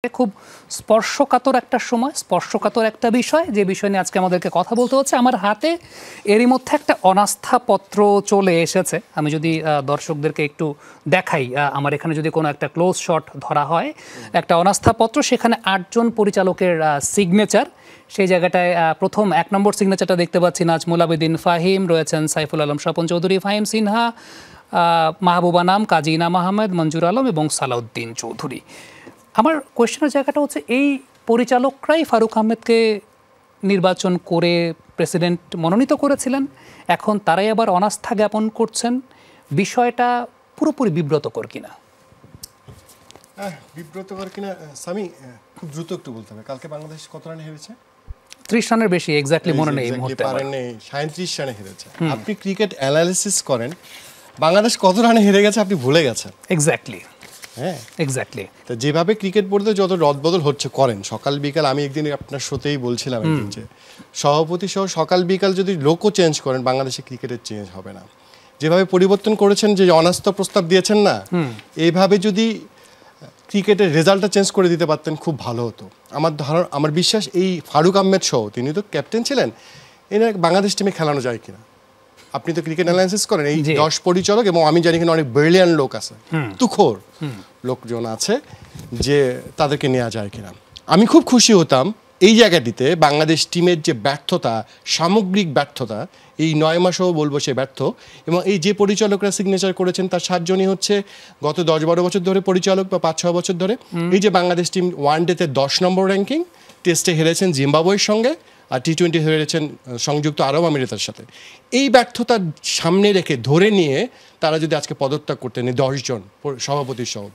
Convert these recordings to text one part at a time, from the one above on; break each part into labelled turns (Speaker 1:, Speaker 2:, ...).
Speaker 1: খুব স্পর্শকাতর একটা সময়, স্পর্শকাতর একটা বিষয়, যে বিষয় নিয়ে আজকে আমাদেরকে কথা বলতে হচ্ছে। আমার হাতে এরই মধ্যে একটা অনাস্থাপত্র চলে এসেছে। আমি যদি দর্শকদেরকে একটু দেখাই, আমার এখানে যদি কোনো একটা ক্লোজ শট ধরা হয়, একটা অনাস্থাপত্র, সেখানে 8 জন পরিচালকের সিগনেচার। সেই জায়গাটায় প্রথম 1 নম্বর সিগনেচারটা দেখতে পাচ্ছি নাজমুল আবেদিন ফাহিম, রয়েছেন সাইফুল আলম স্বপন চৌধুরী, ফাহিম সিনহা, মাহবুবা নাম, কাজী ইনাম আহমেদ, মঞ্জুর আলম এবং সালাউদ্দিন চৌধুরী। আমার কোয়েশ্চেনের জায়গাটা হচ্ছে, এই পরিচালকরাই ফারুক আহমেদকে নির্বাচন করে প্রেসিডেন্ট মনোনীত করেছিলেন, এখন তারাই আবার অনাস্থা জ্ঞাপন করছেন। বিষয়টা পুরোপুরি বিব্রতকর কিনা?
Speaker 2: বিব্রতকর কিনা সামি, খুব দ্রুত একটু বলতে হবে। কালকে বাংলাদেশ কত রানে হেরেছে?
Speaker 1: 30 রানের বেশি, এক্স্যাক্টলি মনে নেই এই মুহূর্তে।
Speaker 2: 37 রানে হেরেছে। আপনি ক্রিকেট অ্যানালিসিস করেন, বাংলাদেশ কত রানে হেরে গেছে আপনি ভুলে গেছেন।
Speaker 1: এক্স্যাক্টলি,
Speaker 2: হ্যাঁ
Speaker 1: এক্স্যাক্টলি।
Speaker 2: তো যেভাবে ক্রিকেট বোর্ডে যত রদবদল হচ্ছে করেন সকাল বিকাল, আমি একদিন আপনার শোতেই বলছিলাম একদিন যে সভাপতি সহ সকাল বিকাল যদি লোকও চেঞ্জ করেন বাংলাদেশে ক্রিকেটের চেঞ্জ হবে না। যেভাবে পরিবর্তন করেছেন, যে অনাস্থা প্রস্তাব দিয়েছেন না, এইভাবে যদি ক্রিকেটের রেজাল্টটা চেঞ্জ করে দিতে পারতেন খুব ভালো হতো। আমার বিশ্বাস এই ফারুক আহমেদ সহ, তিনি তো ক্যাপ্টেন ছিলেন, এনার বাংলাদেশ টিমে খেলানো যায় কিনা। আপনি তো ক্রিকেট অ্যানালাইসিস করেন, এই 10 পরিচালক, এবং আমি জানি এখানে অনেক ব্রিলিয়ান্ট লোক আছে, তুখোর লোকজন আছে, যে তাদেরকে নেওয়া যায় কিনা। আমি খুব খুশি হতাম এই জায়গাটিতে বাংলাদেশ টিমের যে ব্যর্থতা, সামগ্রিক ব্যর্থতা, এই 9 মাসও বলবো সে ব্যর্থ। এবং এই যে পরিচালকরা সিগনেচার করেছেন তার 7 জনই হচ্ছে গত 10-12 বছর ধরে পরিচালক, বা 5-6 বছর ধরে। এই যে বাংলাদেশ টিম ওয়ানডেতে 10 নম্বর র্যাঙ্কিং, টেস্টে হেরেছেন জিম্বাবুয়ের সঙ্গে, আর T20 হেরেছেন সংযুক্ত আরব আমিরাতের সাথে। এই ব্যর্থতা সামনে রেখে ধরে নিয়ে তারা যদি আজকে পদত্যাগ করতেন, 10 জন সভাপতির সহ,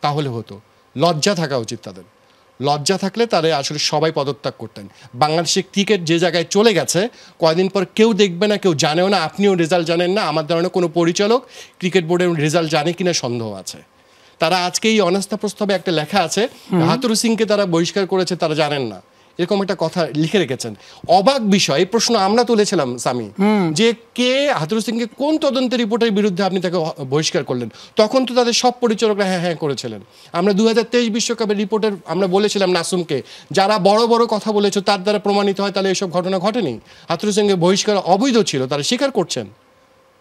Speaker 2: তাহলে হতো। লজ্জা থাকা উচিত তাদের। লজ্জা থাকলে তারা আসলে সবাই পদত্যাগ করতেন। বাংলাদেশের ক্রিকেট যে জায়গায় চলে গেছে, কয়েকদিন পর কেউ দেখবে না, কেউ জানেও না, আপনিও রেজাল্ট জানেন না, আমার ধারণা কোনো পরিচালক ক্রিকেট বোর্ডের রেজাল্ট জানে কিনা সন্দেহ আছে। তারা আজকে এই অনাস্থা প্রস্তাবে একটা লেখা আছে, হাতুরু সিংকে তারা বহিষ্কার করেছে, তারা জানেন না, এরকম একটা কথা লিখে রেখেছেন। অবাক বিষয়, এই প্রশ্ন আমরা তুলেছিলাম সামি, যে কে হাতুরু সিংকে কোন তদন্তের রিপোর্টের বিরুদ্ধে আপনি তাকে বহিষ্কার করলেন? তখন তো তাদের সব পরিচালকরা হ্যাঁ হ্যাঁ করেছিলেন। আমরা 2023 বিশ্বকাপের রিপোর্টের আমরা বলেছিলাম নাসুমকে, যারা বড় বড় কথা বলেছে তার দ্বারা প্রমাণিত হয়, তাহলে এসব ঘটনা ঘটেনি। হাতুরু সিংকে বহিষ্কার অবৈধ ছিল, তারা স্বীকার করছেন।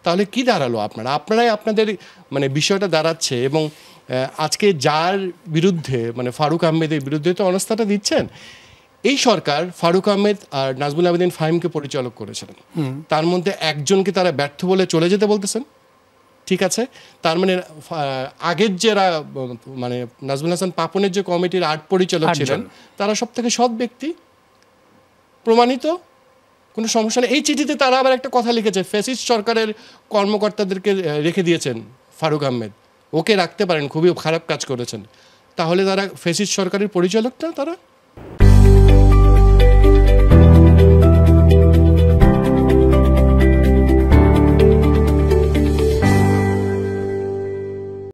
Speaker 2: তাহলে কি দাঁড়ালো? আপনারাই আপনাদের মানে বিষয়টা দাঁড়াচ্ছে। এবং আজকে যার বিরুদ্ধে, মানে ফারুক আহমেদের বিরুদ্ধে তো অনাস্থাটা দিচ্ছেন, এই সরকার ফারুক আহমেদ আর নাজমুল আবেদিন ফাহিমকে পরিচালক করেছিলেন, তার মধ্যে একজনকে তারা ব্যর্থ বলে চলে যেতে বলতেছেন। ঠিক আছে, তার মানে আগের যারা, মানে নাজমুল হাসান পাপনের যে কমিটির 8 পরিচালক ছিলেন, তারা সব থেকে সৎ ব্যক্তি, প্রমাণিত, কোনো সমস্যা নেই। এই চিঠিতে তারা আবার একটা কথা লিখেছে, ফ্যাসিস্ট সরকারের কর্মকর্তাদেরকে রেখে দিয়েছেন ফারুক আহমেদ, ওকে রাখতে পারেন, খুবই খারাপ কাজ করেছেন। তাহলে তারা ফ্যাসিস্ট সরকারের পরিচালক না তারা?